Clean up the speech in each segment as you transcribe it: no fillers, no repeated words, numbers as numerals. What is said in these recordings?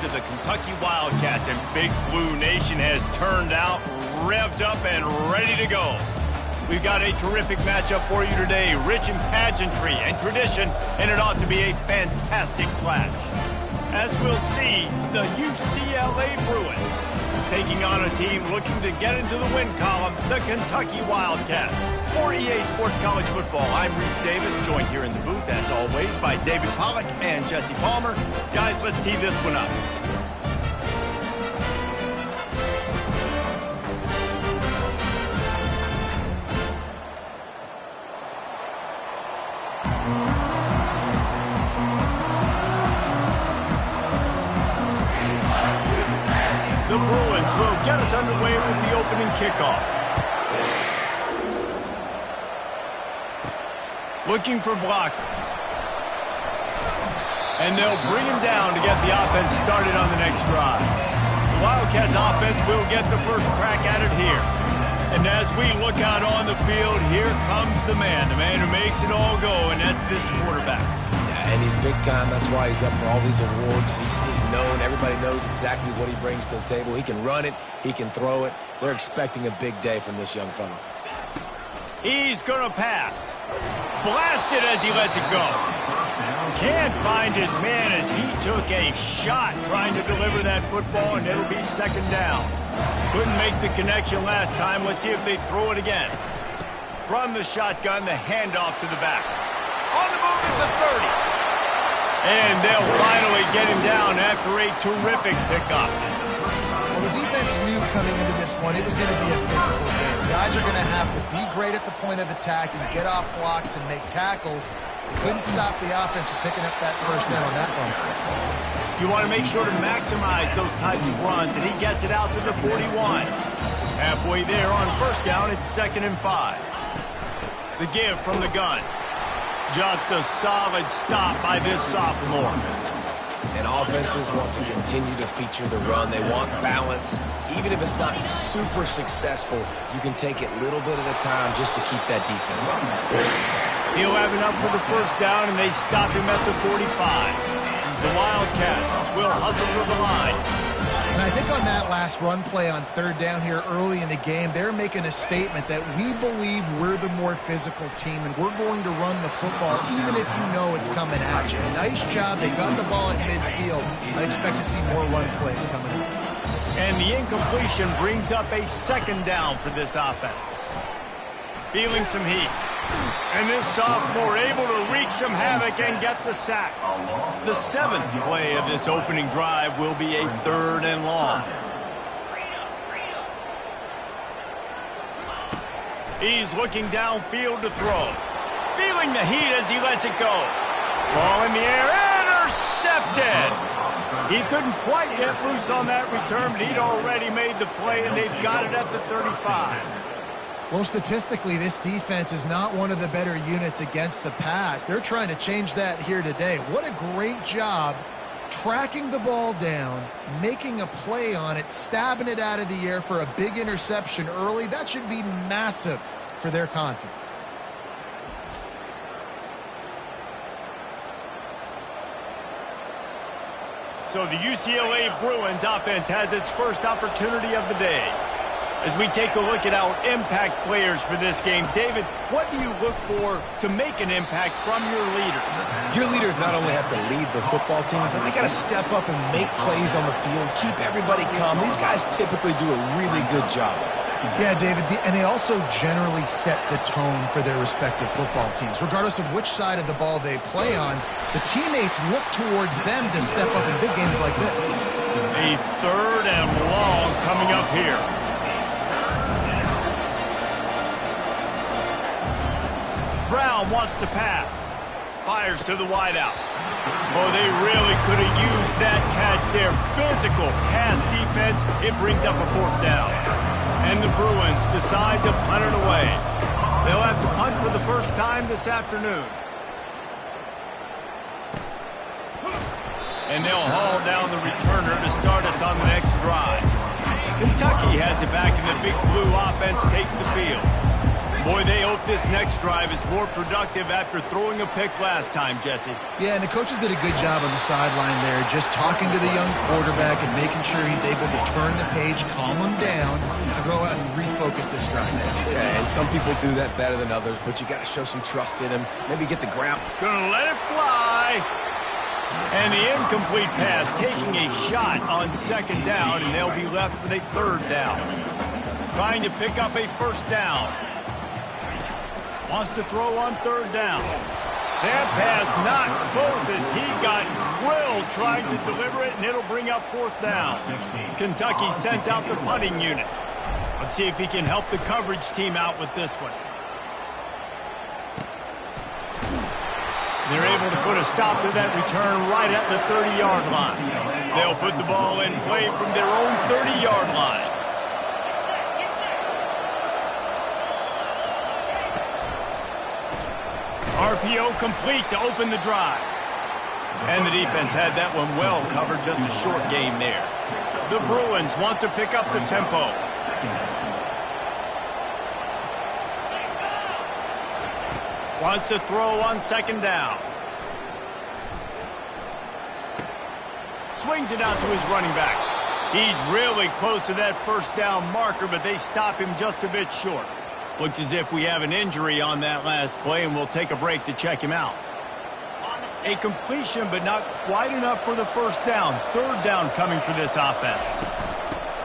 to the Kentucky Wildcats, and Big Blue Nation has turned out, revved up, and ready to go. We've got a terrific matchup for you today, rich in pageantry and tradition, and it ought to be a fantastic clash. As we'll see, the UCLA Bruins taking on a team looking to get into the win column, the Kentucky Wildcats. For EA Sports College Football, I'm Reese Davis, joined here in the booth, as always, by David Pollack and Jesse Palmer. Guys, let's tee this one up. The Bruins will get us underway with the opening kickoff. Looking for blockers. And they'll bring him down to get the offense started on the next drive. The Wildcats offense will get the first crack at it here. And as we look out on the field, here comes the man who makes it all go, and that's this quarterback. And he's big time. That's why he's up for all these awards. He's known. Everybody knows exactly what he brings to the table. He can run it. He can throw it. They're expecting a big day from this young fellow. He's going to pass. Blasted as he lets it go. Can't find his man as he took a shot trying to deliver that football, and it'll be second down. Couldn't make the connection last time. Let's see if they throw it again. From the shotgun, the handoff to the back. On the move at the 30. And they'll finally get him down after a terrific pickup. Well, the defense knew coming into this one it was going to be a physical game. Guys are going to have to be great at the point of attack and get off blocks and make tackles. They couldn't stop the offense from picking up that first down on that one. You want to make sure to maximize those types of runs, and he gets it out to the 41. Halfway there on first down, it's 2nd and 5. The give from the gun. Just a solid stop by this sophomore. And offenses want to continue to feature the run. They want balance. Even if it's not super successful, you can take it little bit at a time just to keep that defense honest. He'll have enough for the first down, and they stop him at the 45. The Wildcats will hustle to the line. And I think on that last run play on third down here early in the game, they're making a statement that we believe we're the more physical team and we're going to run the football even if you know it's coming at you. Nice job. They got the ball at midfield. I expect to see more run plays coming up. And the incompletion brings up a second down for this offense. Feeling some heat. And this sophomore able to wreak some havoc and get the sack. The 7th play of this opening drive will be a 3rd and long. He's looking downfield to throw. Feeling the heat as he lets it go. Ball in the air, intercepted. He couldn't quite get loose on that return, but he'd already made the play, and they've got it at the 35. Well, statistically, this defense is not one of the better units against the pass. They're trying to change that here today. What a great job tracking the ball down, making a play on it, stabbing it out of the air for a big interception early. That should be massive for their confidence. So the UCLA Bruins offense has its first opportunity of the day. As we take a look at our impact players for this game, David, what do you look for to make an impact from your leaders? Your leaders not only have to lead the football team, but they got to step up and make plays on the field, keep everybody calm. These guys typically do a really good job of it. Yeah, David, and they also generally set the tone for their respective football teams. Regardless of which side of the ball they play on, the teammates look towards them to step up in big games like this. A 3rd and long coming up here. Brown wants to pass. Fires to the wideout. Oh, they really could have used that catch there. Physical pass defense. It brings up a 4th down. And the Bruins decide to punt it away. They'll have to punt for the first time this afternoon. And they'll haul down the returner to start us on the next drive. Kentucky has it back, and the Big Blue offense takes the field. Boy, they hope this next drive is more productive after throwing a pick last time, Jesse. Yeah, and the coaches did a good job on the sideline there, just talking to the young quarterback and making sure he's able to turn the page, calm him down, to go out and refocus this drive. Yeah, and some people do that better than others, but you got to show some trust in him. Maybe get the ground. Gonna let it fly. And the incomplete pass taking a shot on second down, and they'll be left with a third down. Trying to pick up a first down. Wants to throw on third down. That pass not close as he got drilled trying to deliver it, and it'll bring up fourth down. Kentucky sent out the punting unit. Let's see if he can help the coverage team out with this one. They're able to put a stop to that return right at the 30-yard line. They'll put the ball in play from their own 30-yard line. RPO complete to open the drive. And the defense had that one well covered, just a short game there. The Bruins want to pick up the tempo. Wants to throw on second down. Swings it out to his running back. He's really close to that first down marker, but they stop him just a bit short. Looks as if we have an injury on that last play, and we'll take a break to check him out. A completion, but not quite enough for the first down. Third down coming for this offense.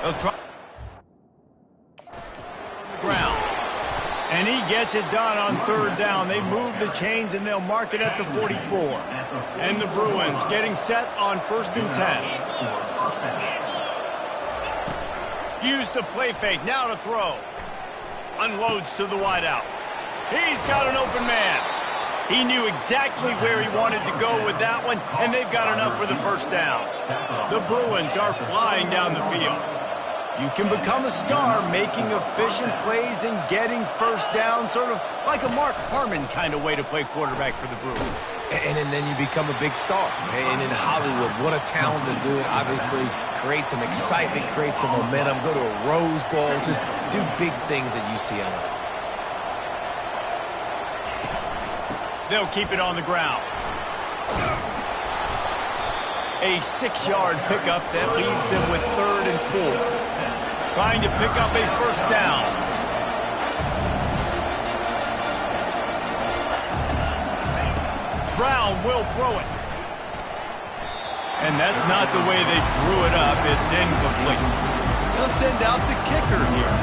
They'll try on the ground. And he gets it done on third down. They move the chains, and they'll mark it at the 44. And the Bruins getting set on 1st and 10. Use the play fake. Now to throw. Unloads to the wideout. He's got an open man. He knew exactly where he wanted to go with that one, and they've got enough for the first down. The Bruins are flying down the field. You can become a star making efficient plays and getting first down, sort of like a Mark Harmon kind of way to play quarterback for the Bruins. And then you become a big star. And in Hollywood, what a talent to do it. Obviously, create some excitement, create some momentum, go to a Rose Bowl, just do big things at UCLA. They'll keep it on the ground. A 6-yard pickup that leaves them with 3rd and 4. Trying to pick up a first down. Brown will throw it. And that's not the way they drew it up. It's incomplete. They'll send out the kicker here.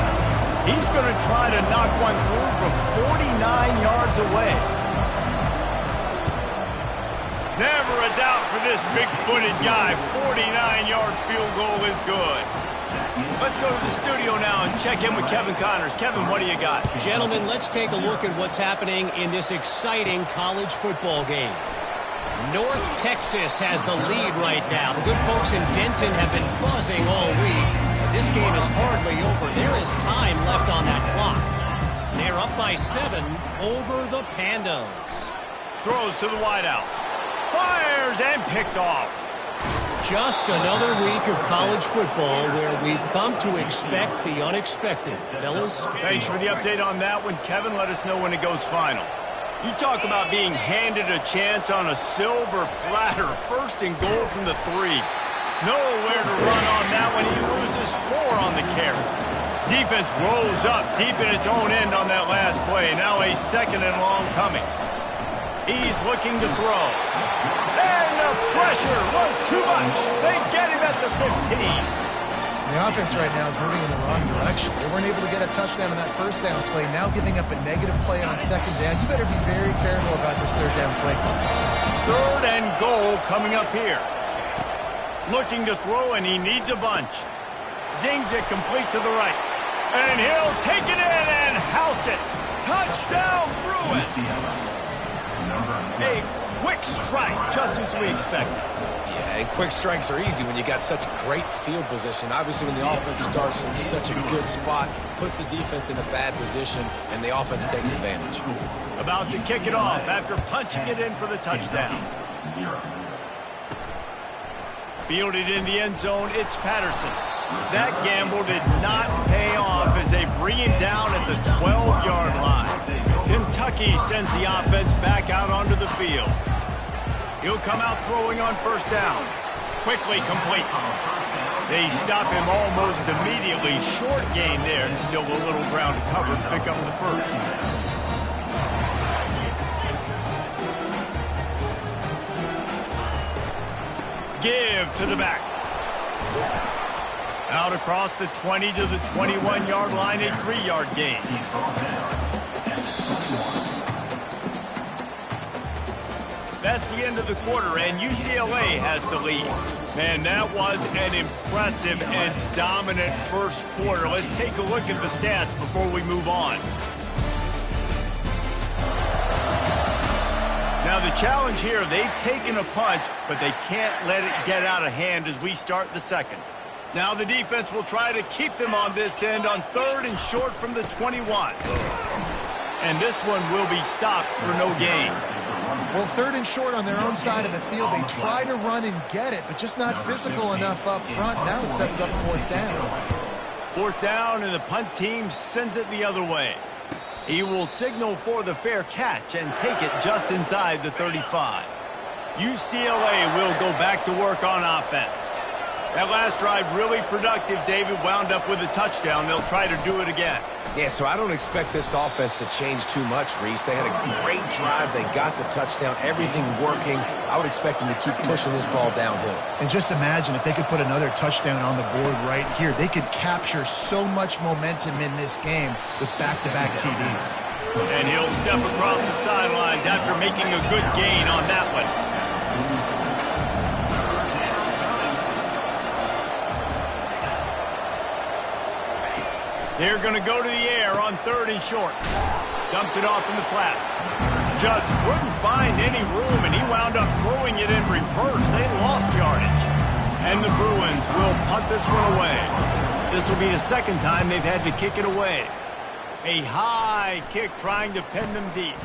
He's going to try to knock one through from 49 yards away. Never a doubt for this big-footed guy. 49-yard field goal is good. Let's go to the studio now and check in with Kevin Connors. Kevin, what do you got? Gentlemen, let's take a look at what's happening in this exciting college football game. North Texas has the lead right now. The good folks in Denton have been buzzing all week. But this game is hardly over. There is time left on that clock. They're up by 7 over the Pandas. Throws to the wideout. Fires and picked off. Just another week of college football where we've come to expect the unexpected. Fellas? Thanks for the update on that one, Kevin. Let us know when it goes final. You talk about being handed a chance on a silver platter. 1st and goal from the 3. Nowhere to run on that one. He loses 4 on the carry. Defense rolls up deep in its own end on that last play. Now a 2nd and long coming. He's looking to throw. And the pressure was too much. They get him at the 15. The offense right now is moving in the wrong direction. They weren't able to get a touchdown on that first down play. Now giving up a negative play on second down. You better be very careful about this third down play. 3rd and goal coming up here. Looking to throw, and he needs a bunch. Zings it complete to the right. And he'll take it in and house it. Touchdown, Bruins. A quick strike, just as we expected. Yeah, and quick strikes are easy when you got such great field position. Obviously, when the offense starts in such a good spot, puts the defense in a bad position, and the offense takes advantage. About to kick it off after punching it in for the touchdown. Fielded in the end zone, it's Patterson. That gamble did not pay off as they bring it down at the 12-yard line. Kentucky sends the offense back out onto the field. He'll come out throwing on first down. Quickly complete. They stop him almost immediately. Short gain there, and still a little ground to cover to pick up the first. Give to the back. Out across the 20 to the 21-yard line, a 3-yard gain. That's the end of the quarter, and UCLA has the lead. Man, that was an impressive and dominant first quarter. Let's take a look at the stats before we move on. Now, the challenge here, they've taken a punch, but they can't let it get out of hand as we start the second. Now the defense will try to keep them on this end on 3rd and short from the 21. And this one will be stopped for no gain. Well, 3rd and short on their own side of the field. They try to run and get it, but just not physical enough up front. Now it sets up 4th down. 4th down, and the punt team sends it the other way. He will signal for the fair catch and take it just inside the 35. UCLA will go back to work on offense. That last drive really productive. David wound up with a touchdown. They'll try to do it again. Yeah, so I don't expect this offense to change too much, Reese. They had a great drive. They got the touchdown. Everything working. I would expect them to keep pushing this ball downhill. And just imagine if they could put another touchdown on the board right here. They could capture so much momentum in this game with back-to-back TDs. And he'll step across the sidelines after making a good gain on that one. They're going to go to the air on 3rd and short. Dumps it off in the flats. Just couldn't find any room, and he wound up throwing it in reverse. They lost yardage. And the Bruins will punt this one away. This will be the second time they've had to kick it away. A high kick trying to pin them deep.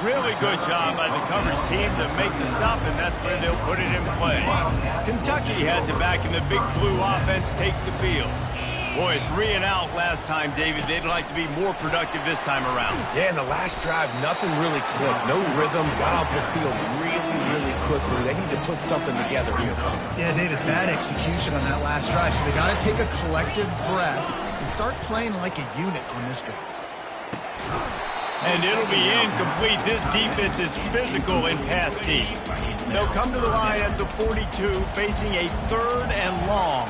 Really good job by the coverage team to make the stop, and that's where they'll put it in play. Kentucky has it back, and the Big Blue offense takes the field. Boy, 3 and out last time, David. They'd like to be more productive this time around. Yeah, in the last drive, nothing really clicked. No rhythm. Got off the field really quickly. They need to put something together here. Yeah, David, bad execution on that last drive. So they got to take a collective breath and start playing like a unit on this drive. And it'll be incomplete. This defense is physical in pass deep. They'll come to the line at the 42, facing a 3rd and long.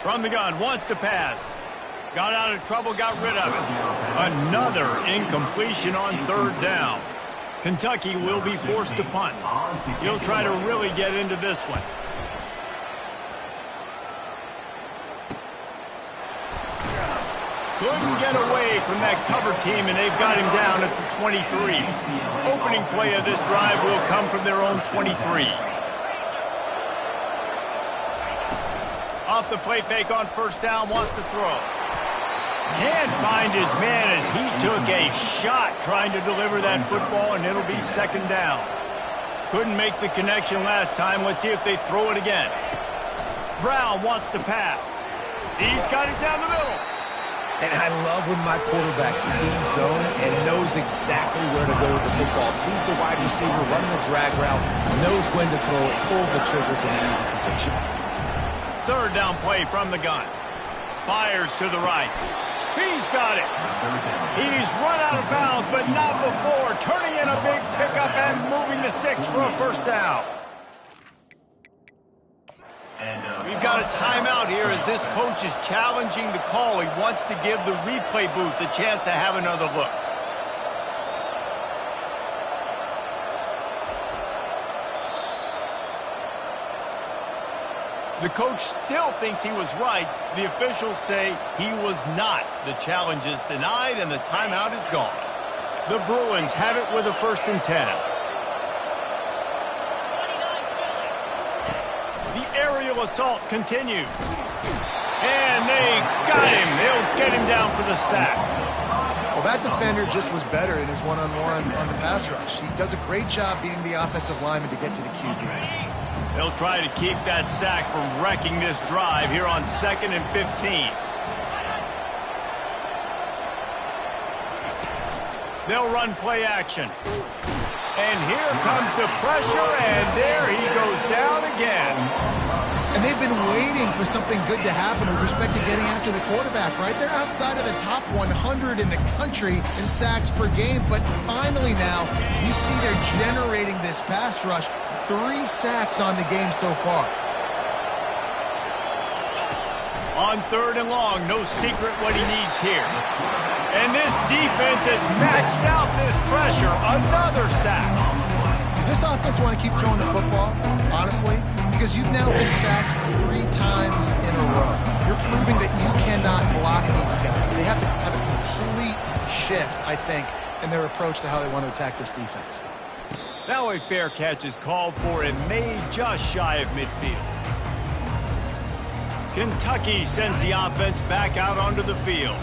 From the gun, wants to pass. Got out of trouble, got rid of it. Another incompletion on 3rd down. Kentucky will be forced to punt. He'll try to really get into this one. Couldn't get away from that cover team, and they've got him down at the 23. Opening play of this drive will come from their own 23. Off the play fake on first down, wants to throw. Can't find his man as he took a shot trying to deliver that football, and it'll be 2nd down. Couldn't make the connection last time. Let's see if they throw it again. Brown wants to pass. He's got it down the middle. And I love when my quarterback sees zone and knows exactly where to go with the football. Sees the wide receiver running the drag route, knows when to throw it, pulls the trigger for the easy completion. 3rd down play from the gun. Fires to the right. He's got it. He's run out of bounds, but not before. Turning in a big pickup and moving the sticks for a first down. We've got a timeout here as this coach is challenging the call. He wants to give the replay booth a chance to have another look. The coach still thinks he was right. The officials say he was not. The challenge is denied, and the timeout is gone. The Bruins have it with a 1st and 10. The aerial assault continues. And they got him. They'll get him down for the sack. Well, that defender just was better in his one-on-one on the pass rush. He does a great job beating the offensive lineman to get to the QB. They'll try to keep that sack from wrecking this drive here on 2nd and 15. They'll run play action. And here comes the pressure, and there he goes down again. And they've been waiting for something good to happen with respect to getting after the quarterback, right? They're outside of the top 100 in the country in sacks per game, but finally now you see they're generating this pass rush. 3 sacks on the game so far. On 3rd and long, no secret what he needs here. And this defense has maxed out this pressure. Another sack. Does this offense want to keep throwing the football, honestly? Because you've now been sacked 3 times in a row. You're proving that you cannot block these guys. They have to have a complete shift, I think, in their approach to how they want to attack this defense. Now a fair catch is called for and made just shy of midfield. Kentucky sends the offense back out onto the field.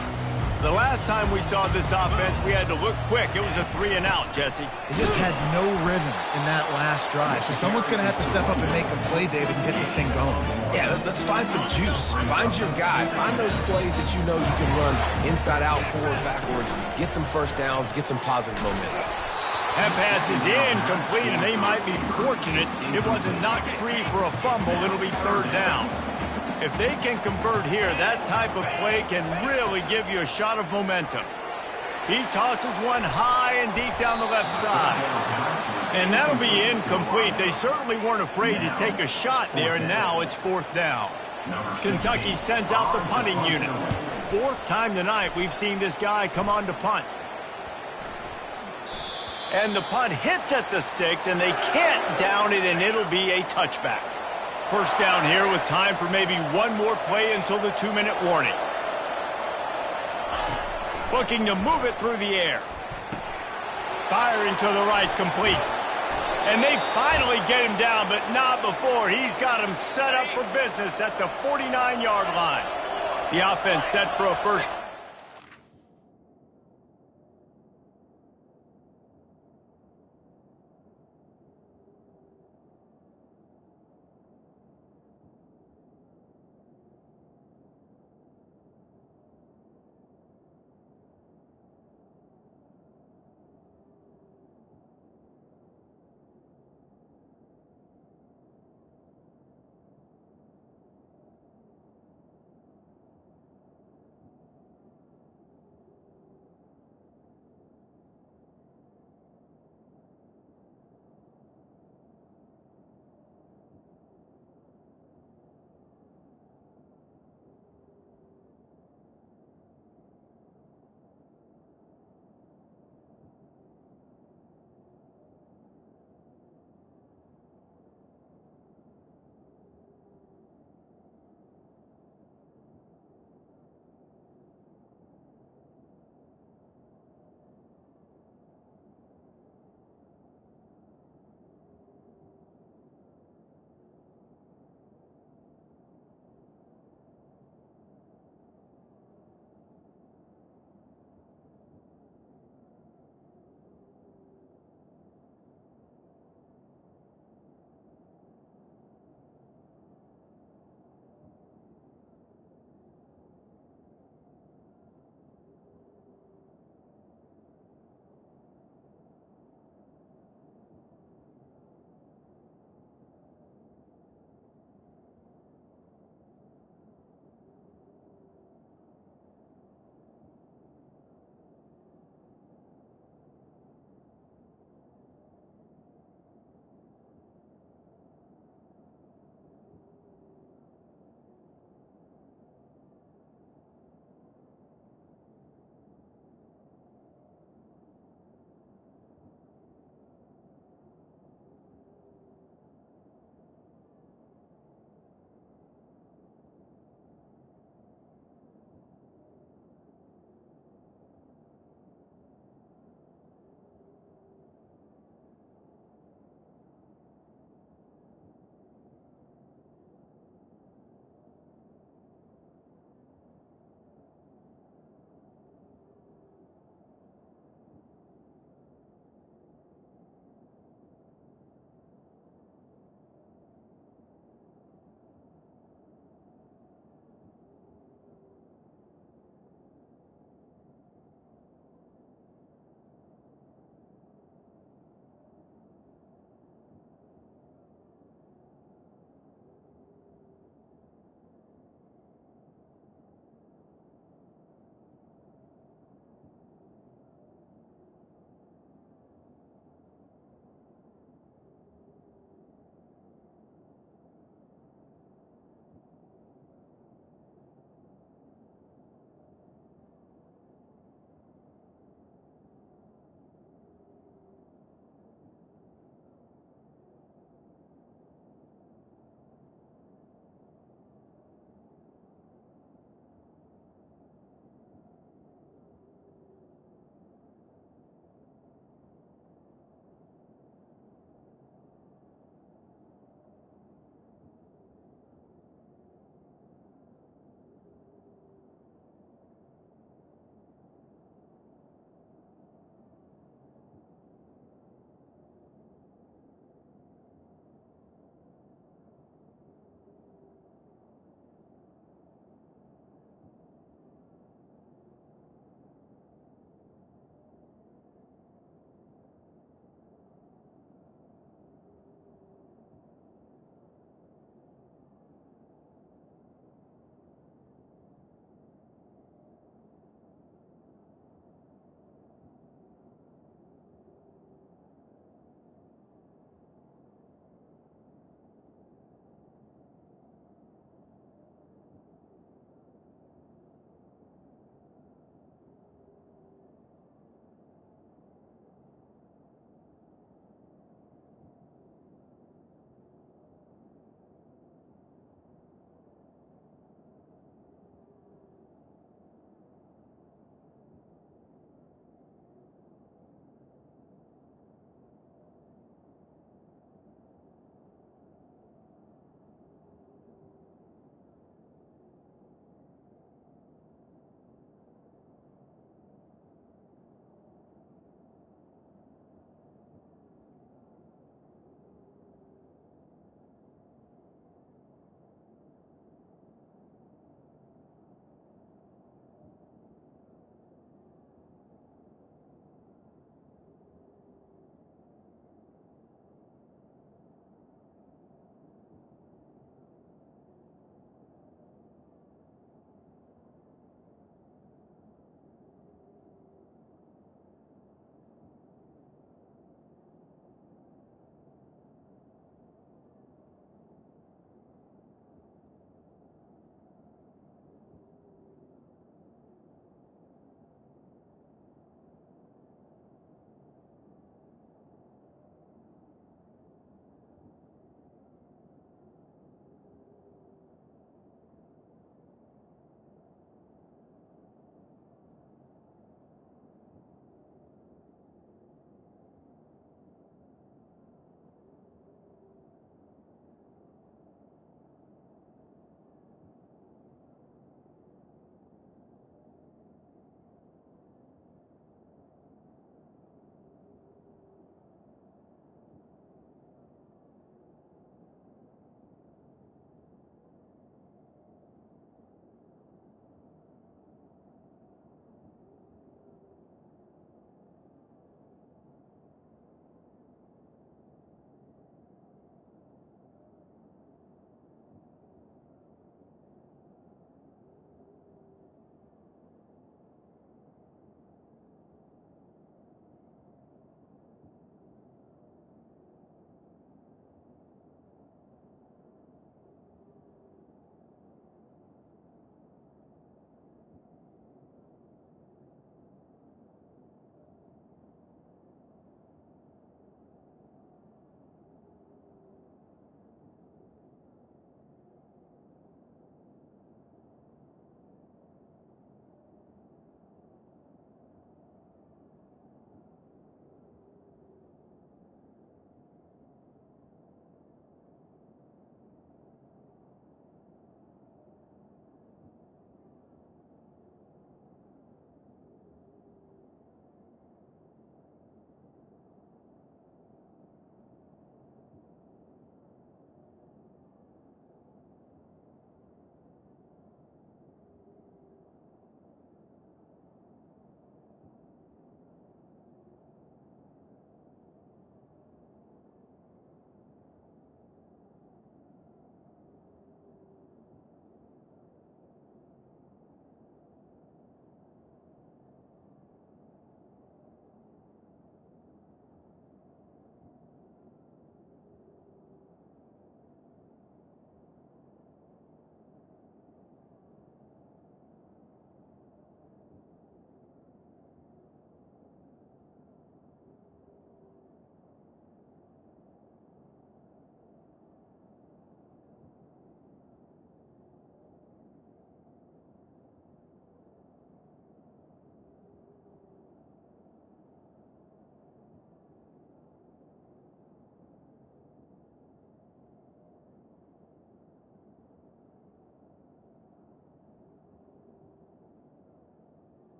The last time we saw this offense, we had to look quick. It was a 3-and-out, Jesse. They just had no rhythm in that last drive. So someone's going to have to step up and make a play, David, and get this thing going. Yeah, let's find some juice. Find your guy. Find those plays that you know you can run inside out, forward, backwards. Get some first downs. Get some positive momentum. That pass is incomplete, and they might be fortunate it wasn't knocked free for a fumble. It'll be 3rd down. If they can convert here, that type of play can really give you a shot of momentum. He tosses one high and deep down the left side. And that'll be incomplete. They certainly weren't afraid to take a shot there, and now it's 4th down. Kentucky sends out the punting unit. 4th time tonight we've seen this guy come on to punt. And the punt hits at the 6, and they can't down it, and it'll be a touchback. 1st down here with time for maybe one more play until the 2-minute warning. Looking to move it through the air. Firing to the right, complete. And they finally get him down, but not before. He's got him set up for business at the 49-yard line. The offense set for a first.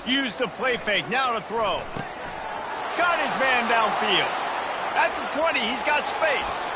Use the play fake. Now to throw. Got his man downfield. At the 20, he's got space.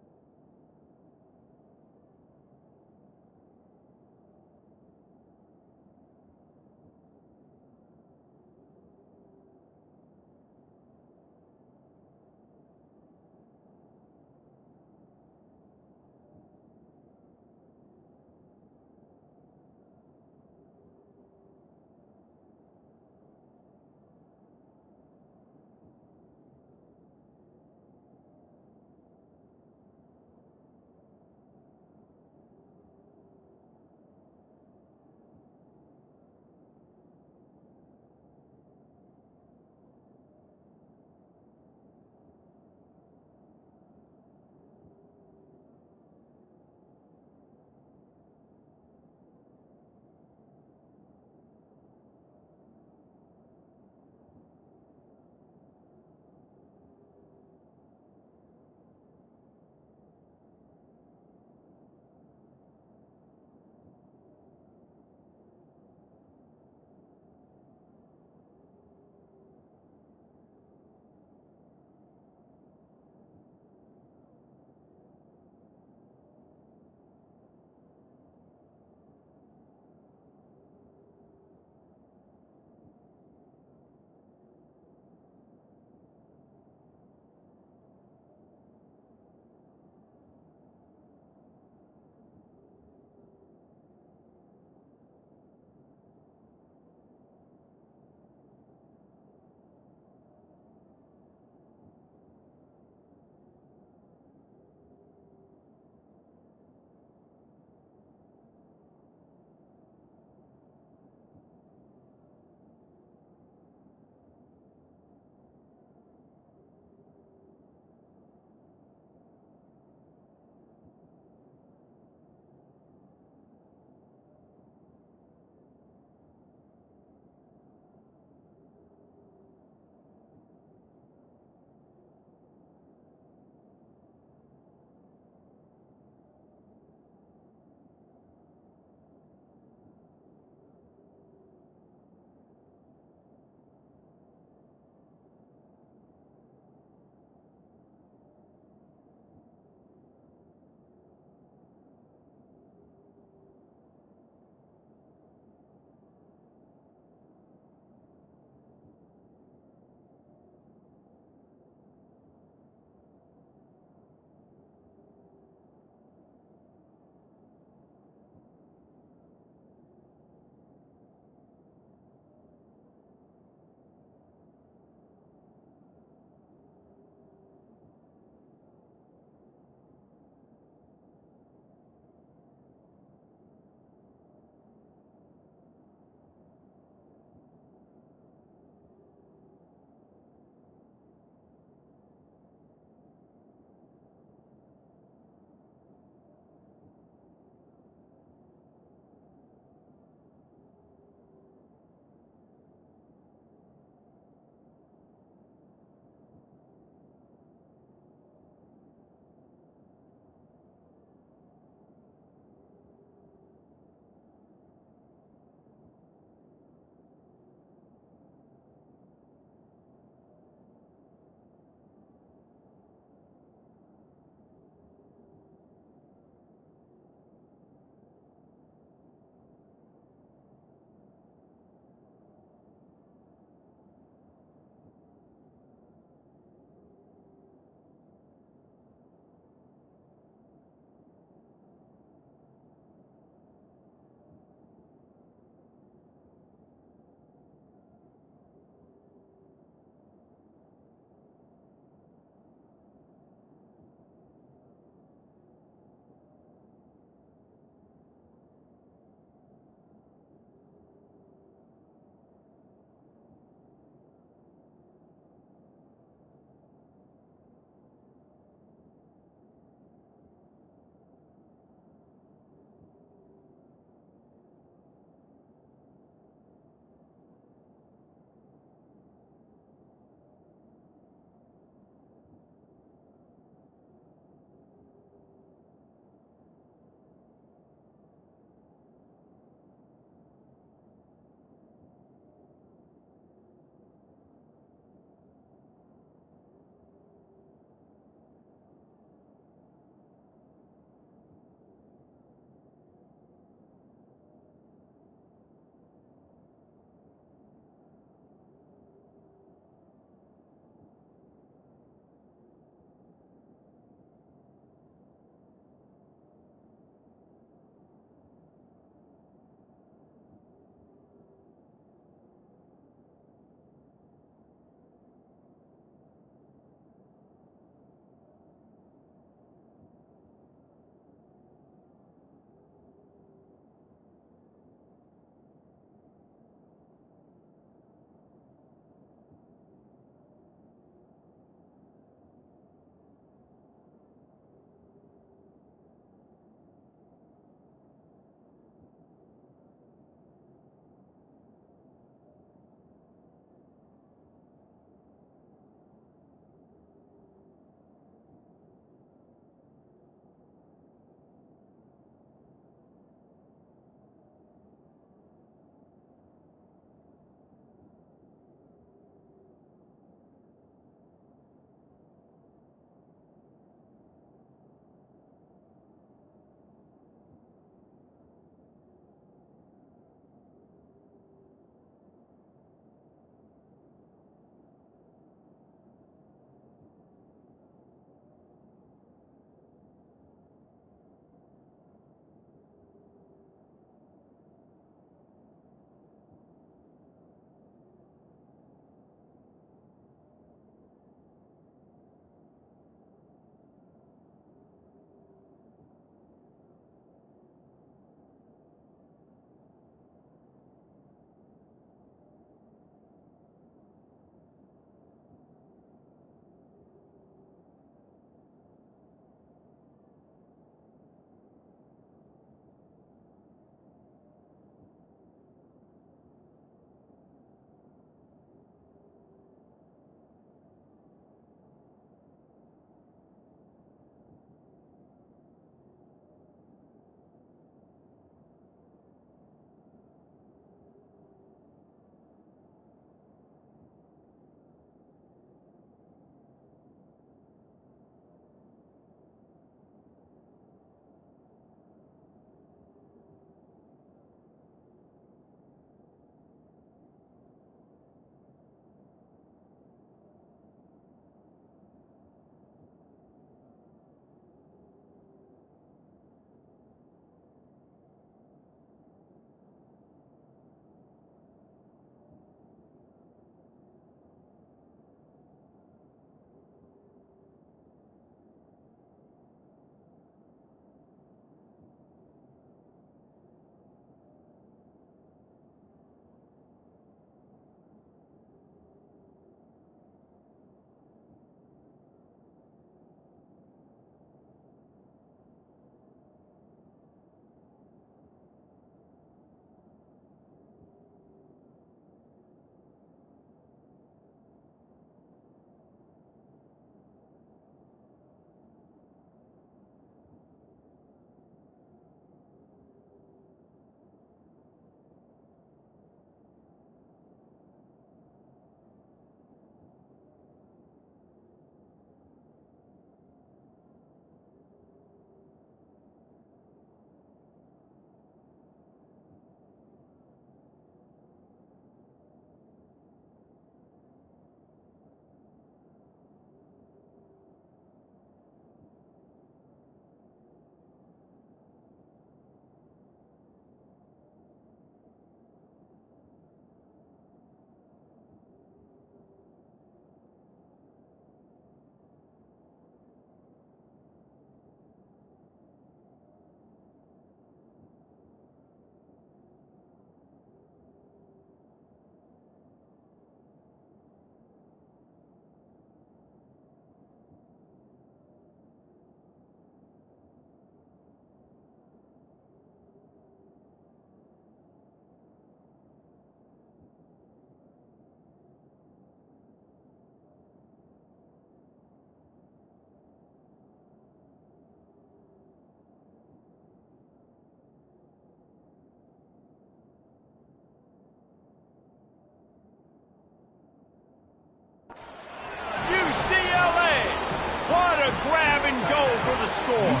score.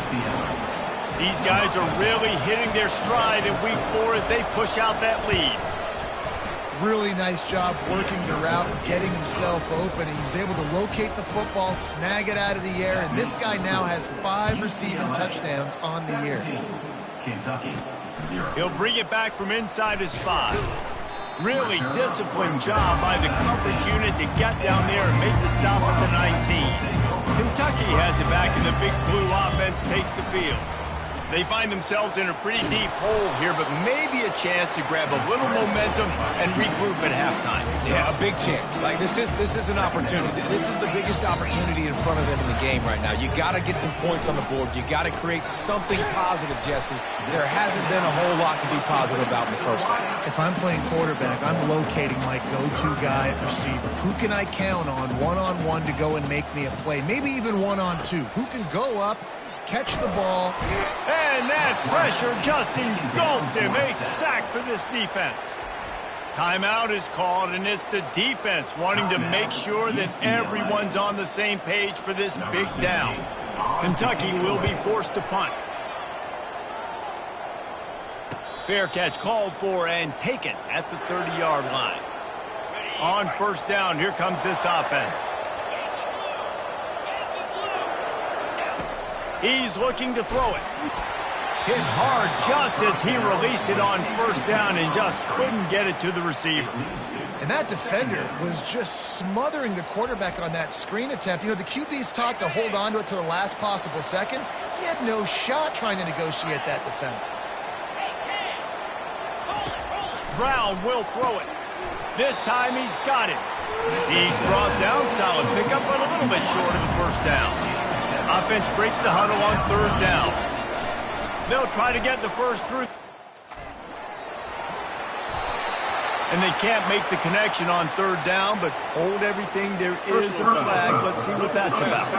These guys are really hitting their stride in week 4 as they push out that lead. Really nice job working the route, getting himself open. He was able to locate the football, snag it out of the air, and this guy now has 5 receiving touchdowns on the year. He'll bring it back from inside his 5. Really disciplined job by the coverage unit to get down there and make the stop at the 19. Kentucky has it back, and the Big Blue offense takes the field. They find themselves in a pretty deep hole here, but maybe a chance to grab a little momentum and regroup at halftime. Yeah, a big chance. Like, this is an opportunity. This is the biggest opportunity in front of them in the game right now. You got to get some points on the board. You got to create something positive, Jesse. There hasn't been a whole lot to be positive about in the first half. If I'm playing quarterback, I'm locating my go-to guy at receiver. Who can I count on one-on-one to go and make me a play? Maybe even one-on-two. Who can go up, catch the ball. And that pressure just engulfed him. A sack for this defense. Timeout is called, and it's the defense wanting to make sure that everyone's on the same page for this big down. Kentucky will be forced to punt. Fair catch called for and taken at the 30-yard line. On first down, here comes this offense. He's looking to throw it. Hit hard just as he released it on first down and just couldn't get it to the receiver. And that defender was just smothering the quarterback on that screen attempt. You know, the QB's taught to hold on to it to the last possible second. He had no shot trying to negotiate that defender. Brown will throw it. This time he's got it. He's brought down. Solid pickup, but a little bit short of the first down. Offense breaks the huddle on third down. They'll try to get the first through. And they can't make the connection on third down, but hold everything. There is a flag. Let's see what that's about.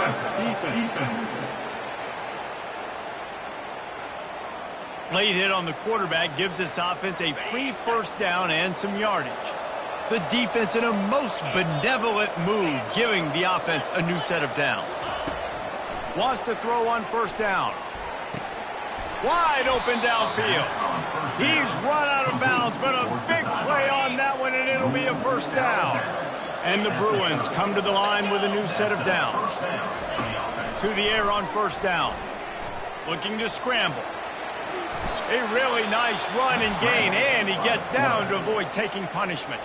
Late hit on the quarterback gives this offense a free first down and some yardage. The defense in a most benevolent move, giving the offense a new set of downs. Wants to throw on first down. Wide open downfield. He's run out of bounds, but a big play on that one, and it'll be a first down. And the Bruins come to the line with a new set of downs. To the air on first down. Looking to scramble. A really nice run and gain, and he gets down to avoid taking punishment.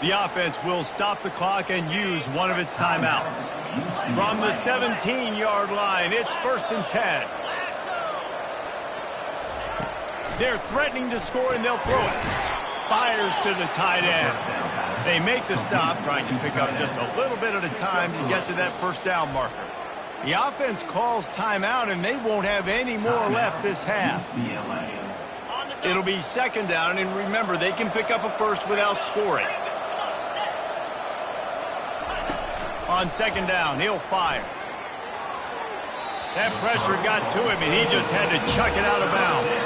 The offense will stop the clock and use one of its timeouts. From the 17-yard line, it's 1st and 10. They're threatening to score, and they'll throw it. Fires to the tight end. They make the stop, trying to pick up just a little bit at a time to get to that first down marker. The offense calls timeout, and they won't have any more left this half. It'll be second down, and remember, they can pick up a first without scoring. On second down, he'll fire. That pressure got to him, and he just had to chuck it out of bounds.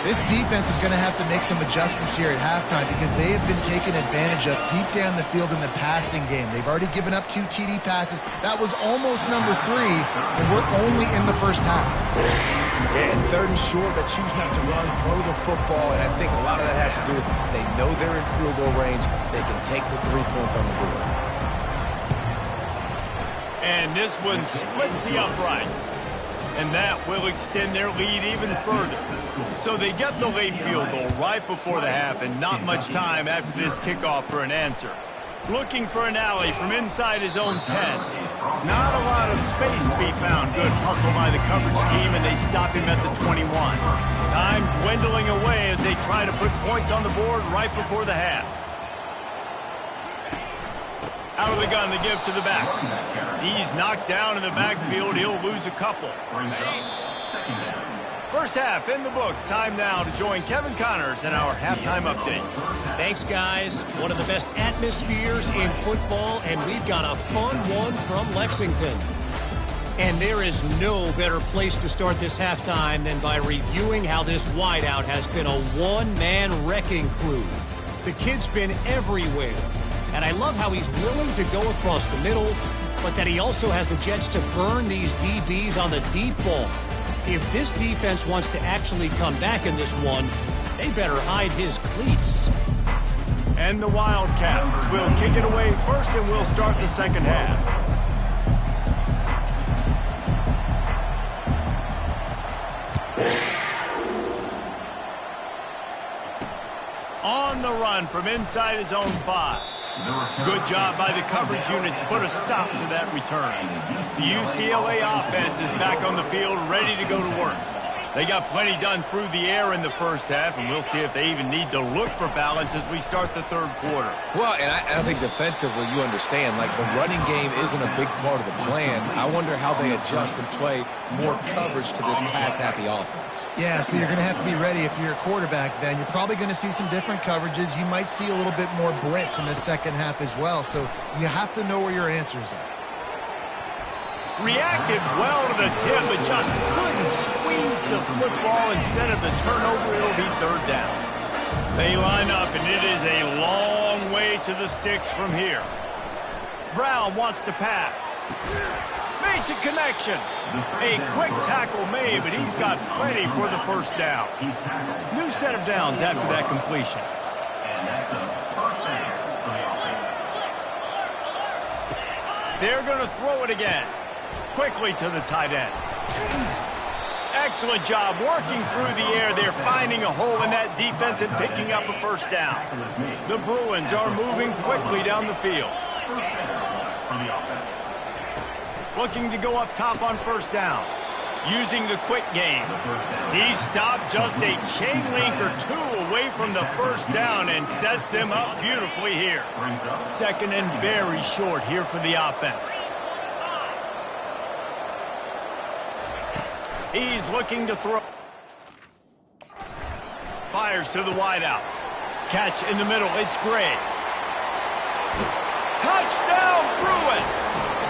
This defense is going to have to make some adjustments here at halftime because they have been taken advantage of deep down the field in the passing game. They've already given up 2 TD passes. That was almost number 3, and we're only in the first half. Yeah, and 3rd and short, they choose not to run, throw the football, and I think a lot of that has to do with they know they're in field goal range. They can take the 3 points on the board. And this one splits the uprights. And that will extend their lead even further. So they get the late field goal right before the half, and not much time after this kickoff for an answer. Looking for an alley from inside his own 10. Not a lot of space to be found. Good hustle by the coverage team, and they stop him at the 21. Time dwindling away as they try to put points on the board right before the half. Out of the gun to give to the back. He's knocked down in the backfield. He'll lose a couple. First half in the books. Time now to join Kevin Connors in our halftime update. Thanks, guys. One of the best atmospheres in football, and we've got a fun one from Lexington. And there is no better place to start this halftime than by reviewing how this wideout has been a one-man wrecking crew. The kid's been everywhere. And I love how he's willing to go across the middle, but that he also has the Jets to burn these DBs on the deep ball. If this defense wants to actually come back in this one, they better hide his cleats. And the Wildcats will kick it away first, and we'll start the second half. On the run from inside his own 5. Good job by the coverage unit to put a stop to that return. The UCLA offense is back on the field, ready to go to work. They got plenty done through the air in the first half, and we'll see if they even need to look for balance as we start the third quarter. Well, and I think defensively, you understand, like, the running game isn't a big part of the plan. I wonder how they adjust and play more coverage to this pass-happy offense. Yeah, so you're going to have to be ready if you're a quarterback then. You're probably going to see some different coverages. You might see a little bit more blitz in the second half as well, so you have to know where your answers are. Reacted well to the tip, but just couldn't squeeze the football. Instead of the turnover, it'll be third down. They line up, and it is a long way to the sticks from here. Brown wants to pass. Makes a connection. A quick tackle made, but he's got plenty for the first down. New set of downs after that completion. And that's a first down for the offense. They're going to throw it again. Quickly to the tight end. Excellent job working through the air. They're finding a hole in that defense and picking up a first down. The Bruins are moving quickly down the field. Looking to go up top on first down. Using the quick game. He stopped just a chain link or two away from the first down and sets them up beautifully here. Second and very short here for the offense. He's looking to throw. Fires to the wideout. Catch in the middle. It's Gray. Touchdown, Bruins!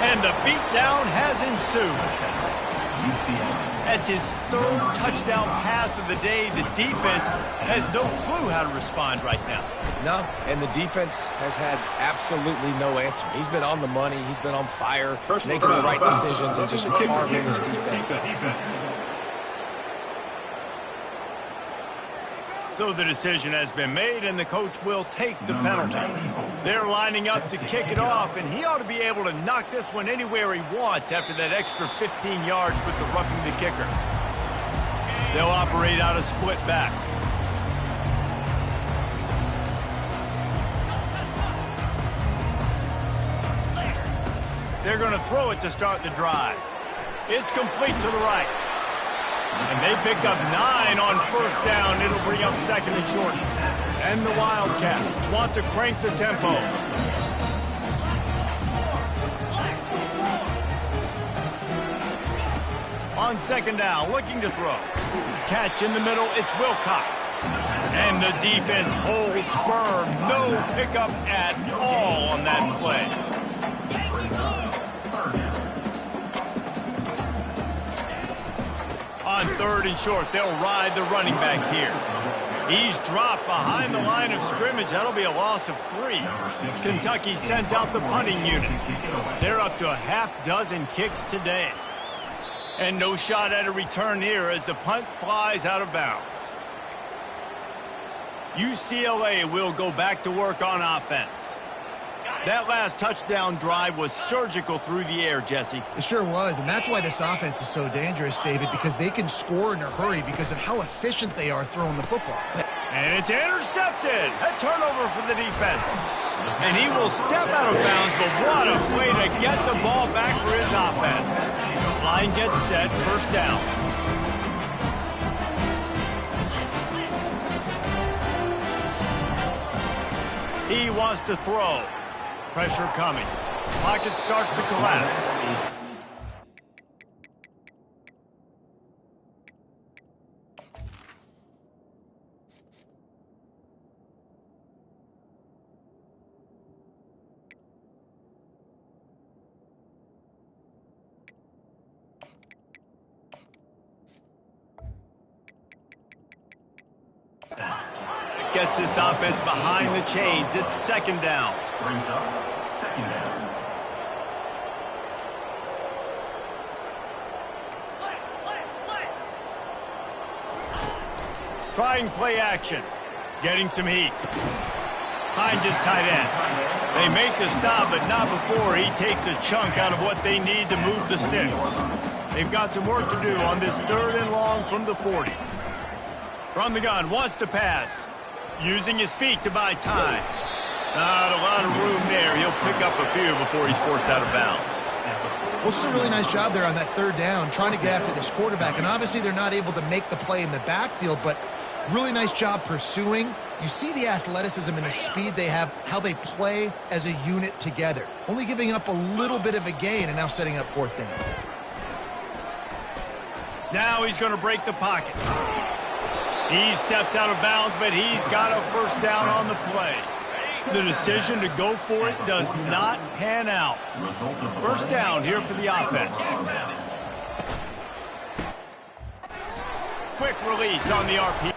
And the beatdown has ensued. That's his third touchdown pass of the day. The defense has no clue how to respond right now. No, and the defense has had absolutely no answer. He's been on the money. He's been on fire, making the right decisions and just carving this defense up. So the decision has been made, and the coach will take the penalty. They're lining up to kick it off, and he ought to be able to knock this one anywhere he wants after that extra 15 yards with the roughing the kicker. They'll operate out of split backs. They're going to throw it to start the drive. It's complete to the right. And they pick up 9 on first down. It'll bring up second and short. And the Wildcats want to crank the tempo. On second down, looking to throw. Catch in the middle, it's Wilcox. And the defense holds firm. No pickup at all on that play. On third and short, they'll ride the running back here. He's dropped behind the line of scrimmage. That'll be a loss of 3. Kentucky sends out the punting unit. They're up to a half-dozen kicks today. And no shot at a return here as the punt flies out of bounds. UCLA will go back to work on offense. That last touchdown drive was surgical through the air, Jesse. It sure was, and that's why this offense is so dangerous, David, because they can score in a hurry because of how efficient they are throwing the football. And it's intercepted. A turnover for the defense. And he will step out of bounds, but what a way to get the ball back for his offense. Line gets set, first down. He wants to throw. Pressure coming. Pocket starts to collapse. Gets this offense behind the chains. It's second down. Trying play action. Getting some heat. Finds his tight end. They make the stop, but not before he takes a chunk out of what they need to move the sticks. They've got some work to do on this 3rd and long from the 40. From the gun, wants to pass. Using his feet to buy time. Not a lot of room there. He'll pick up a few before he's forced out of bounds. Well, it's a really nice job there on that 3rd down, trying to get after this quarterback. And obviously they're not able to make the play in the backfield, but really nice job pursuing. You see the athleticism and the speed they have, how they play as a unit together. Only giving up a little bit of a gain and now setting up 4th down. Now he's going to break the pocket. He steps out of bounds, but he's got a 1st down on the play. The decision to go for it does not pan out. 1st down here for the offense. Quick release on the RP.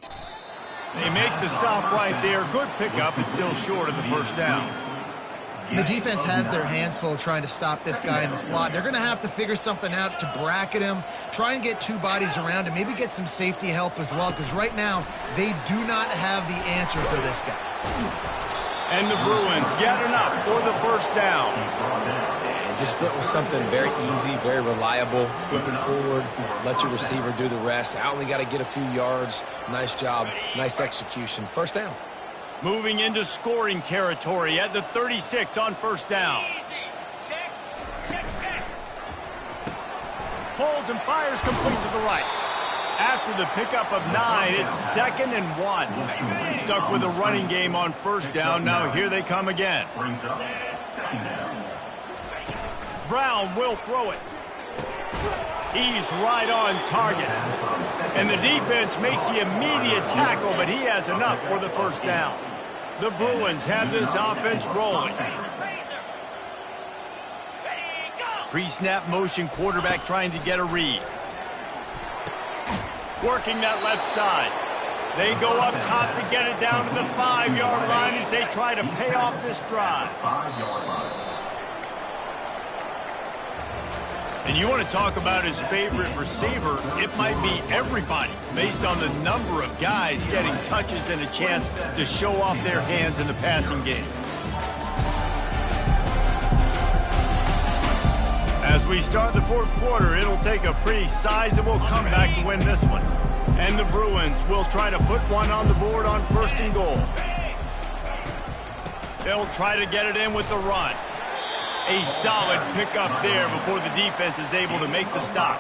They make the stop right there. Good pickup. It's still short of the first down. The defense has their hands full trying to stop this guy in the slot. They're going to have to figure something out to bracket him, try and get two bodies around him, maybe get some safety help as well, because right now they do not have the answer for this guy. And the Bruins get enough for the first down. And just went with something very easy, very reliable, flipping forward, let your receiver do the rest. I only got to get a few yards. Nice job, nice execution. First down. Moving into scoring territory at the 36 on first down. Holds and fires complete to the right. After the pickup of 9, it's 2nd and 1. Stuck with a running game on first down. Now here they come again. Brown will throw it. He's right on target. And the defense makes the immediate tackle, but he has enough for the first down. The Bruins have this offense rolling. Pre-snap motion, quarterback trying to get a read. Working that left side. They go up top to get it down to the 5-yard line as they try to pay off this drive. And you want to talk about his favorite receiver, it might be everybody, based on the number of guys getting touches and a chance to show off their hands in the passing game. As we start the fourth quarter, it'll take a pretty sizable comeback to win this one. And the Bruins will try to put one on the board on 1st and goal. They'll try to get it in with the run. A solid pickup there before the defense is able to make the stop.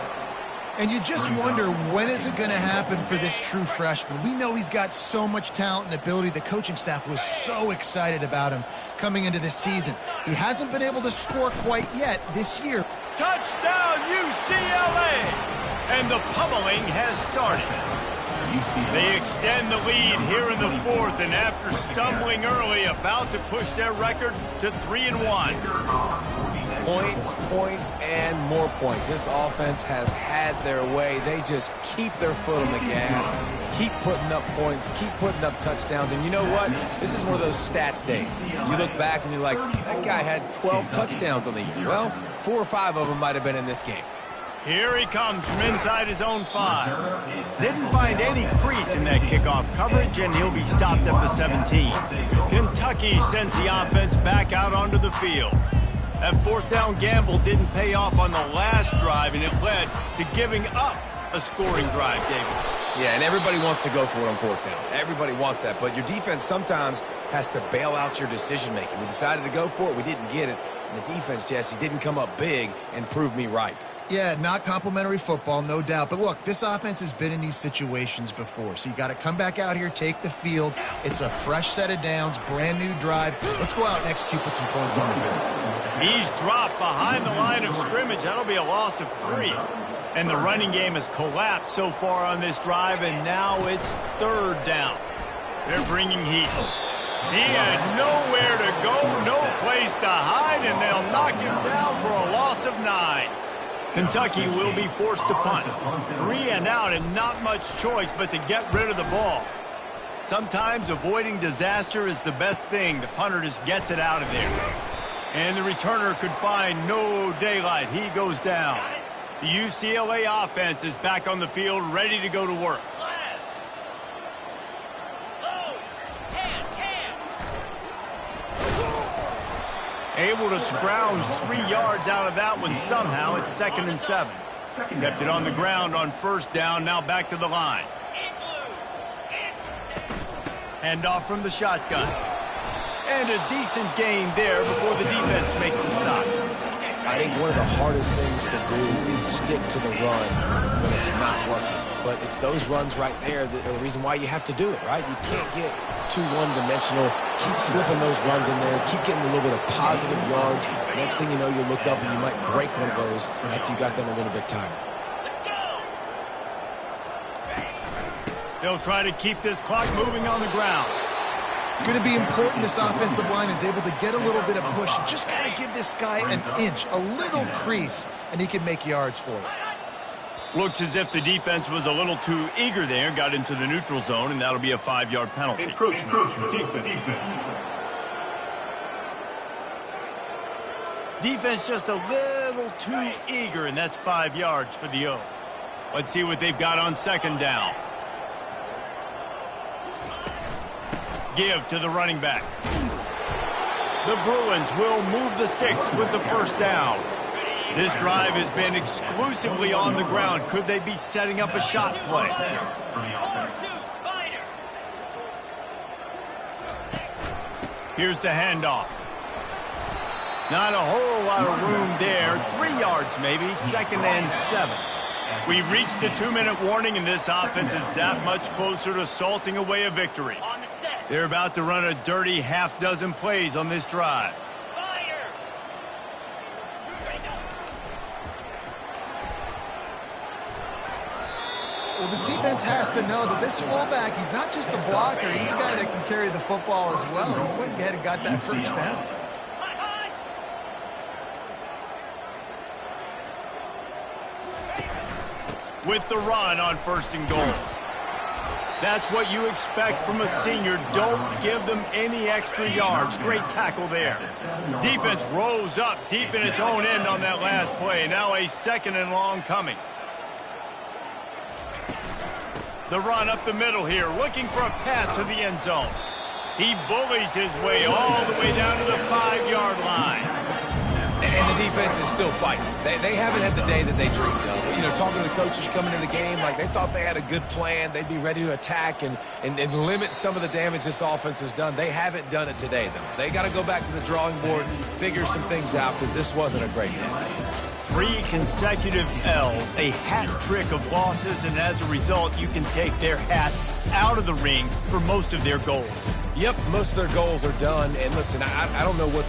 And you just wonder, when is it going to happen for this true freshman? We know he's got so much talent and ability. The coaching staff was so excited about him coming into this season. He hasn't been able to score quite yet this year. Touchdown, UCLA! And the pummeling has started. They extend the lead here in the 4th, and after stumbling early, about to push their record to 3-1. Points, points, and more points. This offense has had their way. They just keep their foot on the gas, keep putting up points, keep putting up touchdowns. And you know what? This is one of those stats days. You look back and you're like, that guy had 12 touchdowns on the year. Well, 4 or 5 of them might have been in this game. Here he comes from inside his own 5. Didn't find any crease in that kickoff coverage, and he'll be stopped at the 17. Kentucky sends the offense back out onto the field. That 4th down gamble didn't pay off on the last drive, and it led to giving up a scoring drive, David. Yeah, and everybody wants to go for it on 4th down. Everybody wants that, but your defense sometimes has to bail out your decision-making. We decided to go for it. We didn't get it. And the defense, Jesse, didn't come up big and prove me right. Yeah, not complimentary football, no doubt. But look, this offense has been in these situations before. So you got to come back out here, take the field. It's a fresh set of downs, brand new drive. Let's go out and execute, put some points on the board. He's dropped behind the line of scrimmage. That'll be a loss of 3. And the running game has collapsed so far on this drive, and now it's 3rd down. They're bringing heat. He had nowhere to go, no place to hide, and they'll knock him down for a loss of 9. Kentucky will be forced to punt. 3 and out, and not much choice but to get rid of the ball. Sometimes avoiding disaster is the best thing. The punter just gets it out of there. And the returner could find no daylight. He goes down. The UCLA offense is back on the field, ready to go to work. Able to scrounge 3 yards out of that one somehow. It's 2nd and 7. Kept it on the ground on 1st down. Now back to the line. Handoff from the shotgun. And a decent gain there before the defense makes the stop. I think one of the hardest things to do is stick to the run when it's not working. But it's those runs right there that are the reason why you have to do it, right? You can't get too one-dimensional. Keep slipping those runs in there. Keep getting a little bit of positive yards. Next thing you know, you look up and you might break one of those after you got them a little bit tired. They'll try to keep this clock moving on the ground. It's going to be important this offensive line is able to get a little bit of push. You just got to give this guy an inch, a little crease, and he can make yards for it. Looks as if the defense was a little too eager there, got into the neutral zone, and that'll be a 5-yard penalty. Encroachment. Defense. Defense just a little too eager, and that's 5 yards for the O. Let's see what they've got on second down. Give to the running back. The Bruins will move the sticks with the first down. This drive has been exclusively on the ground. Could they be setting up a shot play? Here's the handoff. Not a whole lot of room there. 3 yards maybe, 2nd and 7. We reached the 2-minute warning, and this offense is that much closer to salting away a victory. They're about to run a dirty half-dozen plays on this drive. Well, this defense has to know that this fullback, he's not just a blocker. He's a guy that can carry the football as well. He went ahead and got that first down. With the run on 1st and goal. That's what you expect from a senior. Don't give them any extra yards. Great tackle there. Defense rose up deep in its own end on that last play. Now a 2nd and long coming. The run up the middle here, looking for a pass to the end zone. He bullies his way all the way down to the 5-yard line. And the defense is still fighting. They haven't had the day that they dreamed of. You know, talking to the coaches coming into the game, like they thought they had a good plan. They'd be ready to attack and limit some of the damage this offense has done. They haven't done it today, though. They got to go back to the drawing board, figure some things out, because this wasn't a great day. 3 consecutive L's, a hat trick of losses, and as a result, you can take their hat out of the ring for most of their goals. Yep, most of their goals are done. And listen, I don't know what they